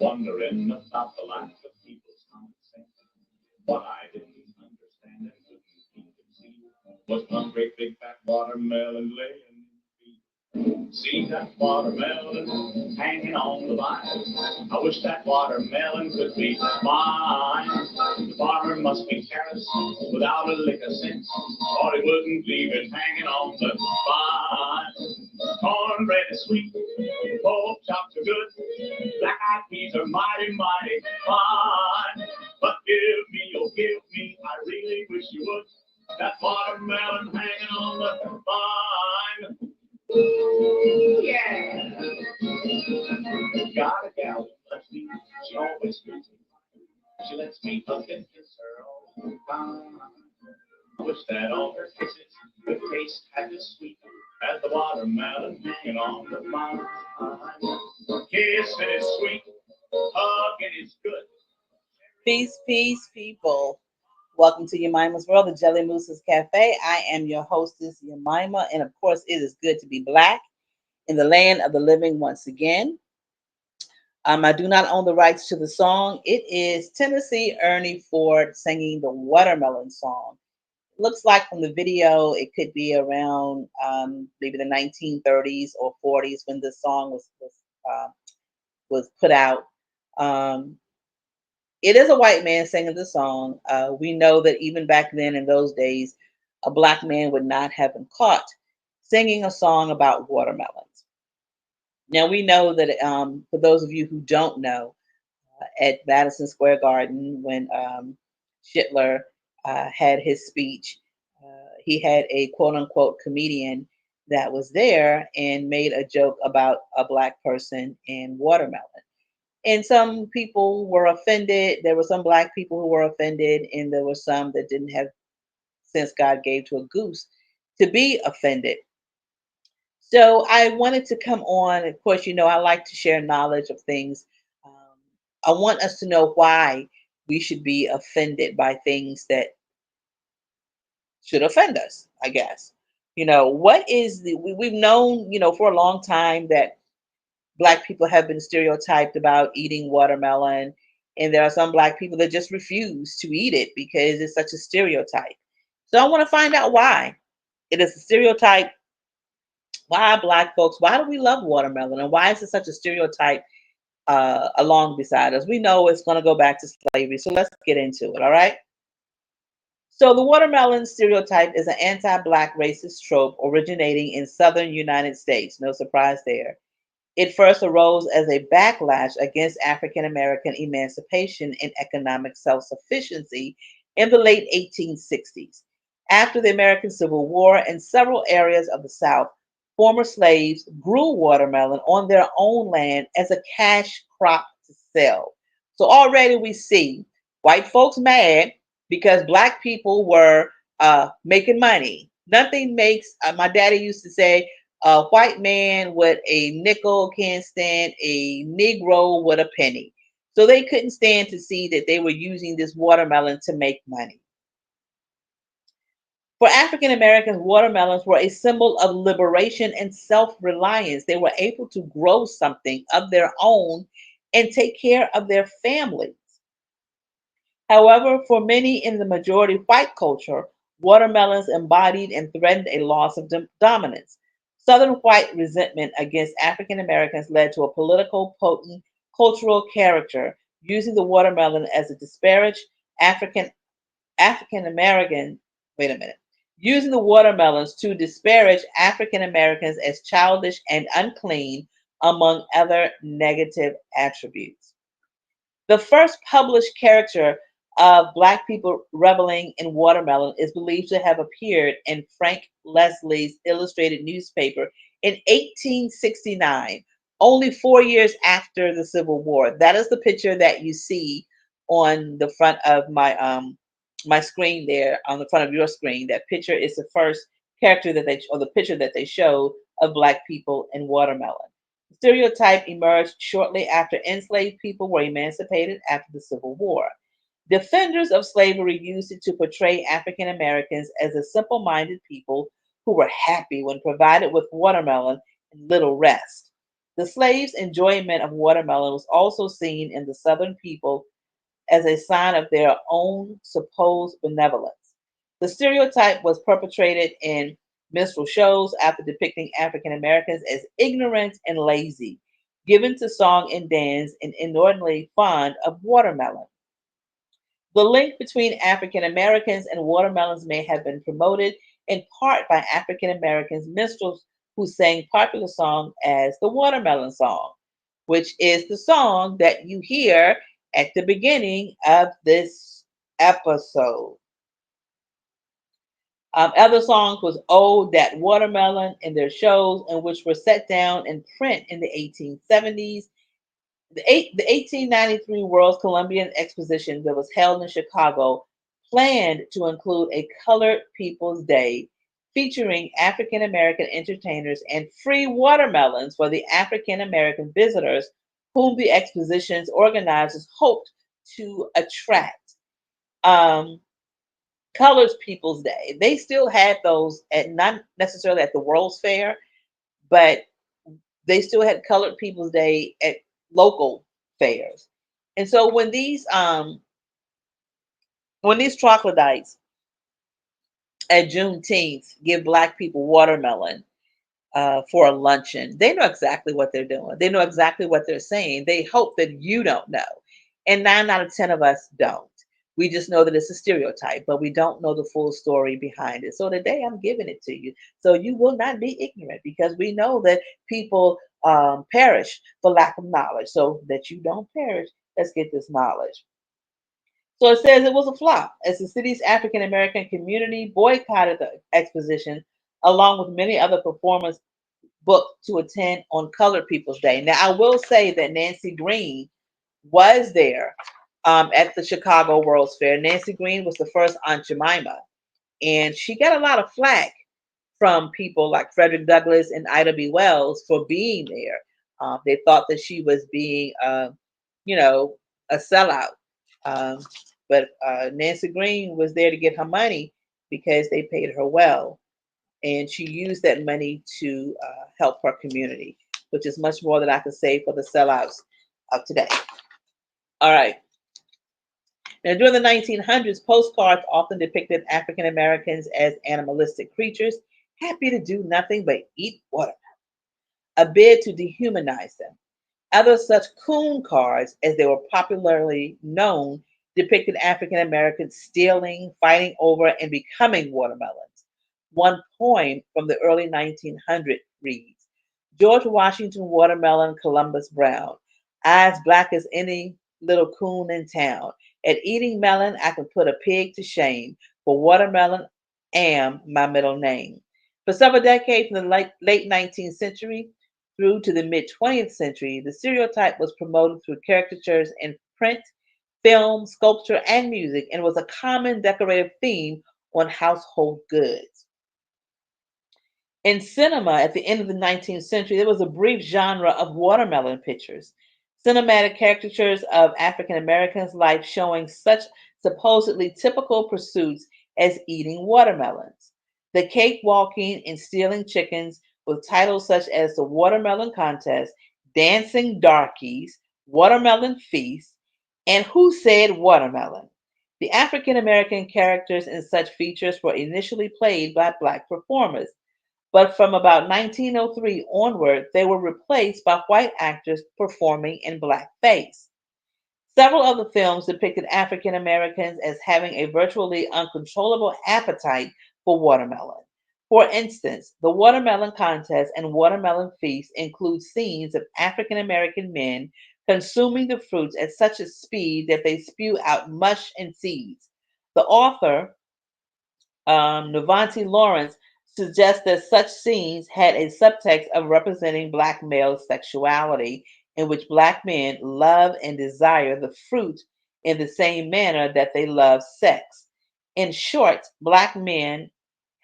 wondering about the lack of people's common sense. What I didn't understand and couldn't seem to see was one great big fat watermelon laying in the field. See that watermelon hanging on the vine? I wish that watermelon could be mine. The farmer must be careless without a lick of sense, or he wouldn't leave it hanging on the vine. Cornbread is sweet, pork chops are good, black-eyed peas are mighty, mighty fine. But give me, I really wish you would, that watermelon hanging on the vine. Yeah. Got a gal who loves me, she always treats me fine. She lets me hug and kiss her all the time. I wish that all her kisses could taste half as sweet as the watermelon hanging on the vine. Kissing is sweet, hugging is good. Peace, peace, people. Welcome to Yemima's World, the Jelly Moose's Cafe. I am your hostess, Yemima, and of course, it is good to be black in the land of the living once again. I do not own the rights to the song. It is Tennessee Ernie Ford singing the Watermelon song. Looks like from the video, it could be around maybe the 1930s or 40s when this song was put out. Um, it is a white man singing the song. We know that even back then, in those days, a black man would not have been caught singing a song about watermelons. Now we know that for those of you who don't know, at Madison Square Garden when Hitler had his speech. He had a quote unquote comedian that was there and made a joke about a black person and watermelon. And some people were offended. There were some black people who were offended, and there were some that didn't have sense God gave to a goose to be offended. So I wanted to come on. Of course, you know, I like to share knowledge of things. Um, I want us to know why we should be offended by things that should offend us, I guess. You know, what is we've known, you know, for a long time that black people have been stereotyped about eating watermelon. And there are some black people that just refuse to eat it because it's such a stereotype. So I want to find out why it is a stereotype. Why black folks, why do we love watermelon? And why is it such a stereotype along beside us? We know it's going to go back to slavery. So let's get into it. All right. So the watermelon stereotype is an anti-black racist trope originating in southern United States. No surprise there. It first arose as a backlash against African American emancipation and economic self sufficiency in the late 1860s. After the American Civil War, in several areas of the South, former slaves grew watermelon on their own land as a cash crop to sell. So already we see white folks mad because black people were making money. Nothing makes, my daddy used to say, a white man with a nickel can't stand a Negro with a penny. So they couldn't stand to see that they were using this watermelon to make money. For African Americans, watermelons were a symbol of liberation and self reliance. They were able to grow something of their own and take care of their families. However, for many in the majority white culture, watermelons embodied and threatened a loss of dominance. Southern white resentment against African Americans led to a political, potent cultural character using the watermelon as a disparage African African American. Wait a minute. Using the watermelons to disparage African Americans as childish and unclean, among other negative attributes. The first published character of Black people reveling in watermelon is believed to have appeared in Frank Leslie's illustrated newspaper in 1869, only 4 years after the Civil War. That is the picture that you see on the front of my screen there, on the front of your screen. That picture is the first character that they, or the picture that they showed of Black people in watermelon. The stereotype emerged shortly after enslaved people were emancipated after the Civil War. Defenders of slavery used it to portray African Americans as a simple minded people who were happy when provided with watermelon and little rest. The slaves' enjoyment of watermelon was also seen in the Southern people as a sign of their own supposed benevolence. The stereotype was perpetrated in minstrel shows after depicting African Americans as ignorant and lazy, given to song and dance, and inordinately fond of watermelon. The link between African Americans and watermelons may have been promoted in part by African Americans minstrels who sang popular songs as the Watermelon Song, which is the song that you hear at the beginning of this episode. Other songs was "Oh That Watermelon" in their shows, and which were set down in print in the 1870s. The 1893 World's Columbian Exposition that was held in Chicago planned to include a Colored People's Day featuring African American entertainers and free watermelons for the African American visitors whom the exposition's organizers hoped to attract. Um, Colored People's Day. They still had those at not necessarily at the World's Fair, but they still had Colored People's Day at local fairs. And so when these troglodytes at Juneteenth give black people watermelon for a luncheon, they know exactly what they're doing. They know exactly what they're saying. They hope that you don't know. And 9 out of 10 of us don't. We just know that it's a stereotype, but we don't know the full story behind it. So today I'm giving it to you. So you will not be ignorant because we know that people perish for lack of knowledge. So that you don't perish, let's get this knowledge. So it says it was a flop as the city's African American community boycotted the exposition along with many other performers booked to attend on Colored People's Day. Now, I will say that Nancy Green was there at the Chicago World's Fair. Nancy Green was the first Aunt Jemima, and she got a lot of flack from people like Frederick Douglass and Ida B. Wells for being there. They thought that she was being, you know, a sellout. Um, but Nancy Green was there to get her money because they paid her well, and she used that money to help her community, which is much more than I could say for the sellouts of today. All right. Now, during the 1900s, postcards often depicted African Americans as animalistic creatures, happy to do nothing but eat water, a bid to dehumanize them. Other such coon cards, as they were popularly known, depicted African Americans stealing, fighting over, and becoming watermelons. One poem from the early 1900s reads: George Washington Watermelon Columbus Brown, eyes black as any little coon in town. At eating melon, I can put a pig to shame, for watermelon am my middle name. For several decades in the late 19th century, through to the mid 20th century, the stereotype was promoted through caricatures in print, film, sculpture, and music, and was a common decorative theme on household goods. In cinema, at the end of the 19th century, there was a brief genre of watermelon pictures, cinematic caricatures of African Americans' life showing such supposedly typical pursuits as eating watermelons, the cake walking and stealing chickens, with titles such as The Watermelon Contest, Dancing Darkies, Watermelon Feast, and Who Said Watermelon? The African American characters in such features were initially played by black performers, but from about 1903 onward, they were replaced by white actors performing in blackface. Several of the films depicted African Americans as having a virtually uncontrollable appetite for watermelon. For instance, the Watermelon Contest and Watermelon Feast include scenes of African American men consuming the fruits at such a speed that they spew out mush and seeds. The author, Navanti Lawrence, suggests that such scenes had a subtext of representing black male sexuality, in which black men love and desire the fruit in the same manner that they love sex. In short, black men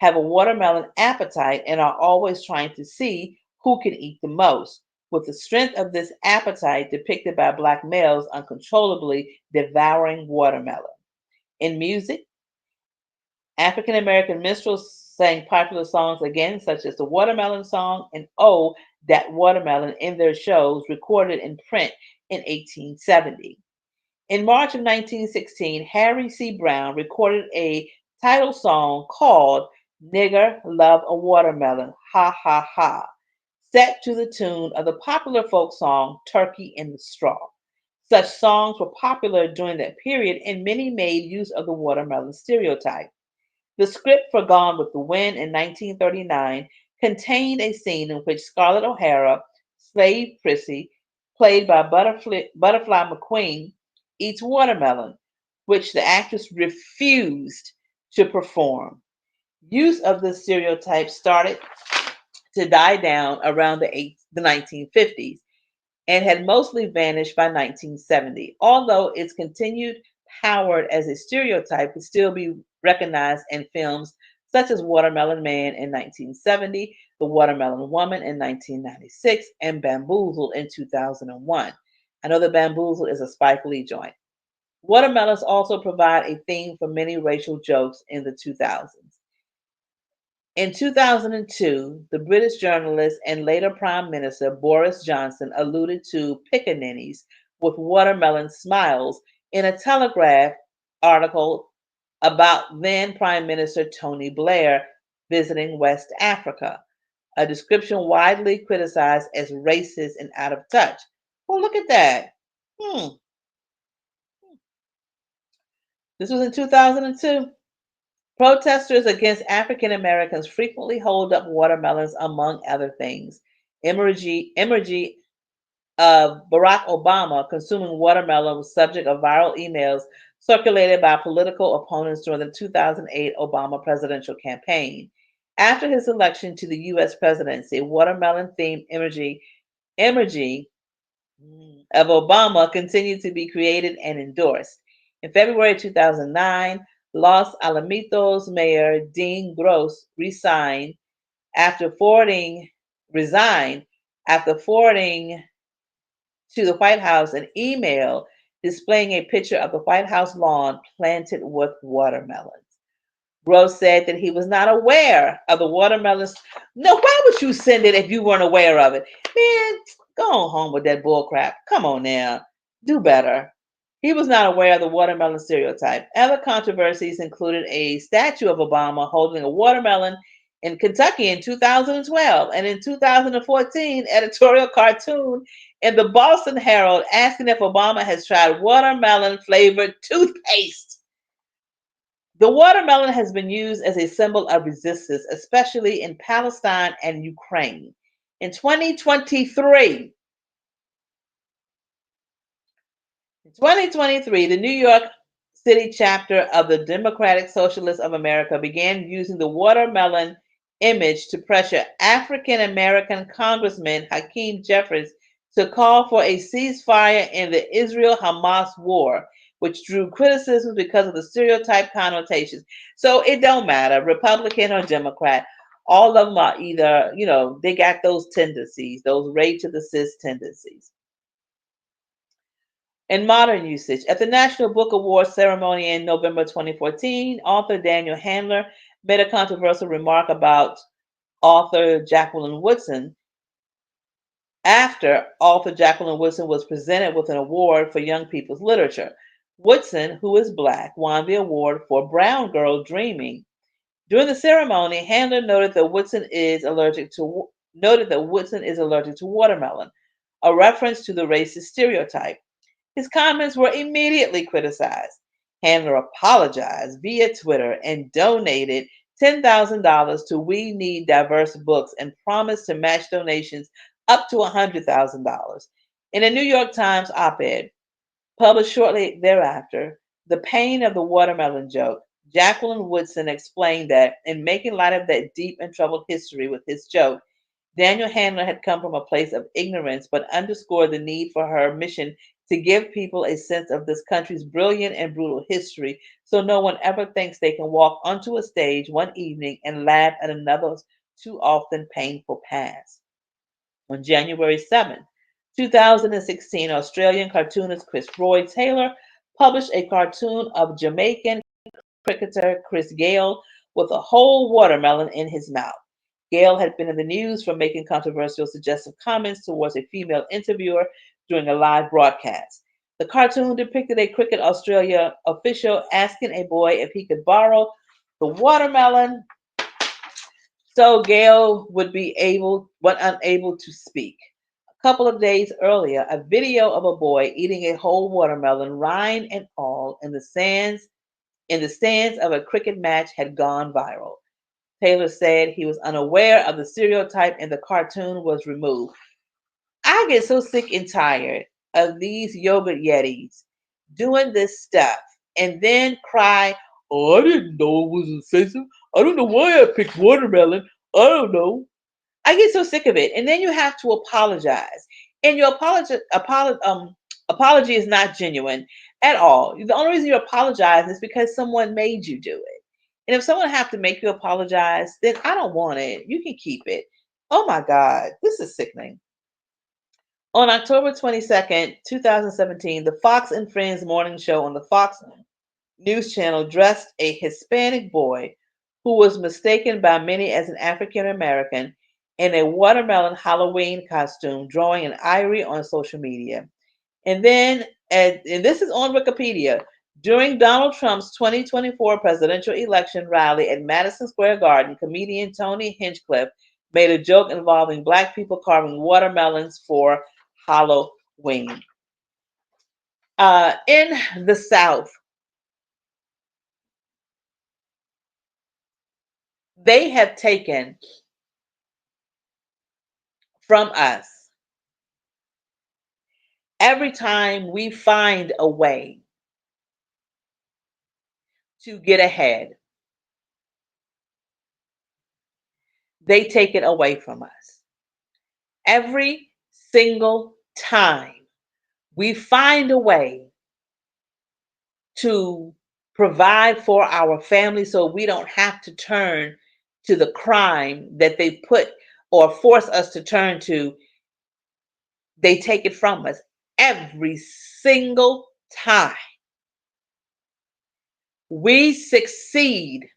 have a watermelon appetite and are always trying to see who can eat the most, with the strength of this appetite depicted by black males uncontrollably devouring watermelon. In music, African American minstrels sang popular songs again, such as the Watermelon Song and Oh, that watermelon in their shows recorded in print in 1870. In March of 1916, Harry C. Brown recorded a title song called Nigger Love a Watermelon, Ha Ha Ha, set to the tune of the popular folk song Turkey in the Straw. Such songs were popular during that period, and many made use of the watermelon stereotype. The script for Gone with the Wind in 1939 contained a scene in which Scarlett O'Hara, slave Prissy, played by Butterfly McQueen, eats watermelon, which the actress refused to perform. Use of this stereotype started to die down around the 1950s and had mostly vanished by 1970, although its continued power as a stereotype could still be recognized in films such as Watermelon Man in 1970, The Watermelon Woman in 1996, and Bamboozled in 2001. I know that Bamboozled is a Spike Lee joint. Watermelons also provide a theme for many racial jokes in the 2000s. In 2002, the British journalist and later Prime Minister Boris Johnson alluded to pickaninnies with watermelon smiles in a Telegraph article about then Prime Minister Tony Blair visiting West Africa, a description widely criticized as racist and out of touch. Well, look at that. Hmm. This was in 2002. Protesters against African Americans frequently hold up watermelons, among other things. Imagery of Barack Obama consuming watermelon was subject of viral emails circulated by political opponents during the 2008 Obama presidential campaign. After his election to the U.S. presidency, watermelon-themed imagery of Obama continued to be created and endorsed. In February 2009, Los Alamitos Mayor Dean Gross after forwarding resigned after forwarding to the White House an email displaying a picture of the White House lawn planted with watermelons. Gross said that he was not aware of the watermelons. No, why would you send it if you weren't aware of it? Man, go on home with that bull crap. Come on now. Do better. He was not aware of the watermelon stereotype. Other controversies included a statue of Obama holding a watermelon in Kentucky in 2012, and in 2014, editorial cartoon in the Boston Herald asking if Obama has tried watermelon flavored toothpaste. The watermelon has been used as a symbol of resistance, especially in Palestine and Ukraine. In 2023, 2023, the New York City chapter of the Democratic Socialists of America began using the watermelon image to pressure African American Congressman Hakeem Jeffries to call for a ceasefire in the Israel Hamas war, which drew criticism because of the stereotype connotations. So it don't matter, Republican or Democrat, all of them are either, they got those tendencies, those rage to the cis tendencies. In modern usage, at the National Book Awards ceremony in November 2014, author Daniel Handler made a controversial remark about author Jacqueline Woodson after author Jacqueline Woodson was presented with an award for young people's literature. Woodson, who is Black, won the award for Brown Girl Dreaming. During the ceremony, Handler noted that Woodson is allergic to watermelon, a reference to the racist stereotype. His comments were immediately criticized. Handler apologized via Twitter and donated $10,000 to We Need Diverse Books and promised to match donations up to $100,000. In a New York Times op-ed published shortly thereafter, The Pain of the Watermelon Joke, Jacqueline Woodson explained that in making light of that deep and troubled history with his joke, Daniel Handler had come from a place of ignorance, but underscored the need for her mission to give people a sense of this country's brilliant and brutal history so no one ever thinks they can walk onto a stage one evening and laugh at another's too often painful past. On January 7th, 2016, Australian cartoonist Chris Roy Taylor published a cartoon of Jamaican cricketer Chris Gale with a whole watermelon in his mouth. Gail had been in the news for making controversial suggestive comments towards a female interviewer during a live broadcast. The cartoon depicted a Cricket Australia official asking a boy if he could borrow the watermelon so Gail would be unable to speak. A couple of days earlier, a video of a boy eating a whole watermelon, rind and all, in the stands of a cricket match had gone viral. Taylor said he was unaware of the stereotype and the cartoon was removed. I get so sick and tired of these yogurt yetis doing this stuff and then cry, "Oh, I didn't know it was offensive. I don't know why I picked watermelon. I don't know." I get so sick of it. And then you have to apologize. And your apology is not genuine at all. The only reason you apologize is because someone made you do it. And if someone have to make you apologize, then I don't want it. You can keep it. Oh my God, this is sickening. On October 22nd, 2017, the Fox and Friends morning show on the Fox News Channel dressed a Hispanic boy who was mistaken by many as an African American in a watermelon Halloween costume, drawing an ire on social media. And this is on Wikipedia, during Donald Trump's 2024 presidential election rally at Madison Square Garden, comedian Tony Hinchcliffe made a joke involving Black people carving watermelons for Halloween. In the South, they have taken from us every time we find a way to get ahead, they take it away from us. Every single time we find a way to provide for our family so we don't have to turn to the crime that they put or force us to turn to, they take it from us every single time. We succeed,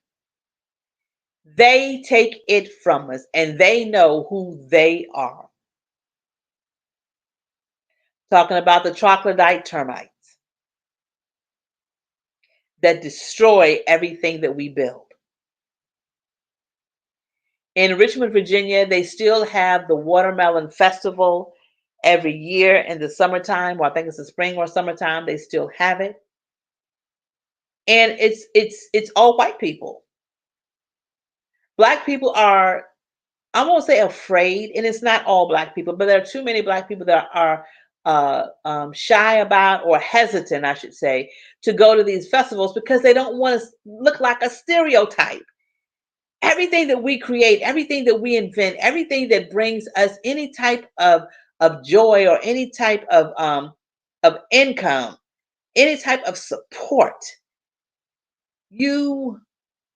they take it from us and they know who they are. Talking about the troglodyte termites that destroy everything that we build. In Richmond, Virginia, they still have the Watermelon Festival every year in the summertime. Well, I think it's the spring or summertime. They still have it, and it's all white people. Black people are, I won't say afraid, and it's not all Black people, but there are too many Black people that are shy about or hesitant, I should say, to go to these festivals because they don't want to look like a stereotype. Everything that we create, everything that we invent, everything that brings us any type of joy or any type of income, any type of support, you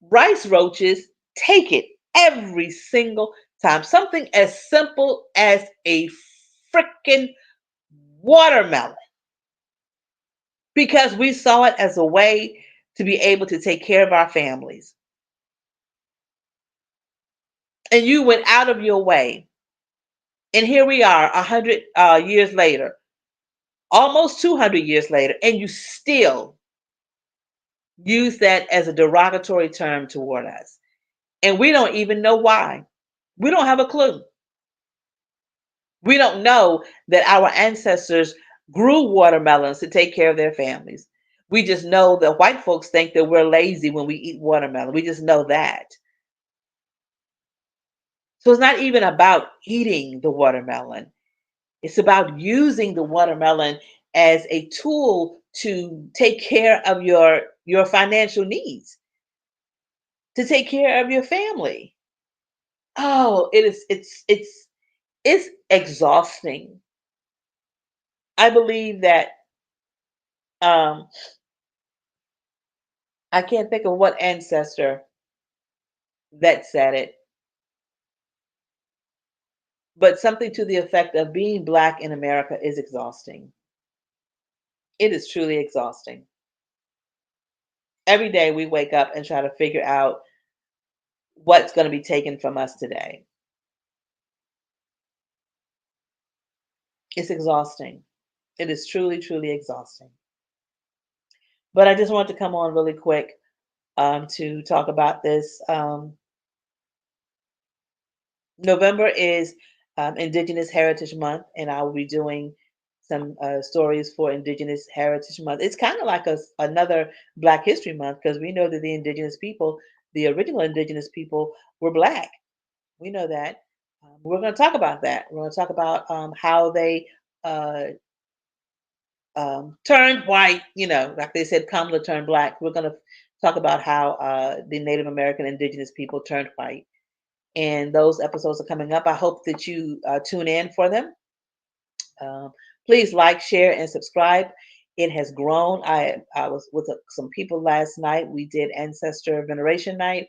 rice roaches take it every single time. Something as simple as a freaking watermelon, because we saw it as a way to be able to take care of our families. And you went out of your way. And here we are, 100 years later, almost 200 years later, and you still use that as a derogatory term toward us. And we don't even know why. We don't have a clue. We don't know that our ancestors grew watermelons to take care of their families. We just know that white folks think that we're lazy when we eat watermelon. We just know that. So it's not even about eating the watermelon. It's about using the watermelon as a tool to take care of your financial needs, to take care of your family. Oh, it's exhausting. I believe that um I can't think of what ancestor that said it, but something to the effect of being black in America is exhausting. It is truly exhausting. Every day we wake up and try to figure out what's going to be taken from us today. It's exhausting. It is truly, truly exhausting. But I just want to come on really quick to talk about this. November is Indigenous Heritage Month, and I will be doing some stories for Indigenous Heritage Month. It's kind of like another Black History Month because we know that the Indigenous people, the original Indigenous people, were Black. We know that. We're going to talk about that. We're going to talk about how they uh, turned white, like they said, Kamala turned Black. We're going to talk about how the Native American Indigenous people turned white, and those episodes are coming up. I hope that you tune in for them. Um, Please like, share, and subscribe. It has grown. I was with some people last night. We did Ancestor Veneration Night,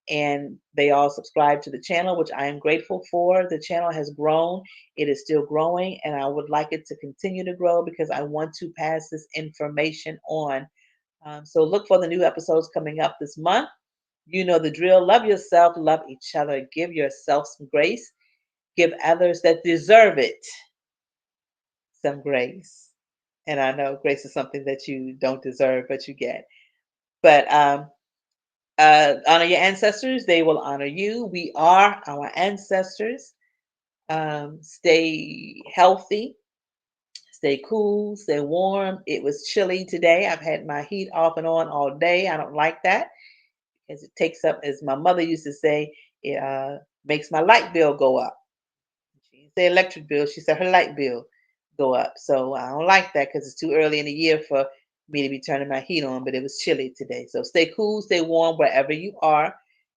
and they all subscribed to the channel, which I am grateful for. The channel has grown. It is still growing, and I would like it to continue to grow because I want to pass this information on. So look for the new episodes coming up this month. You know the drill. Love yourself, love each other, give yourself some grace, give others that deserve it some grace. And I know grace is something that you don't deserve, but you get. But honor your ancestors, they will honor you. We are our ancestors. Stay healthy, stay cool, stay warm. It was chilly today. I've had my heat off and on all day. I don't like that because it takes up, as my mother used to say, it makes my light bill go up. She didn't say electric bill, she said her light bill go up. So I don't like that because it's too early in the year for me to be turning my heat on, but it was chilly today. So stay cool, stay warm wherever you are.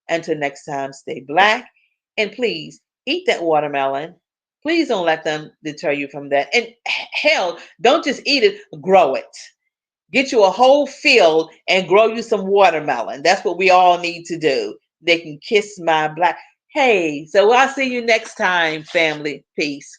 Until next time, stay black. And please eat that watermelon. Please don't let them deter you from that. And hell, don't just eat it, grow it. Get you a whole field and grow you some watermelon. That's what we all need to do. They can kiss my black. Hey, so I'll see you next time, family. Peace.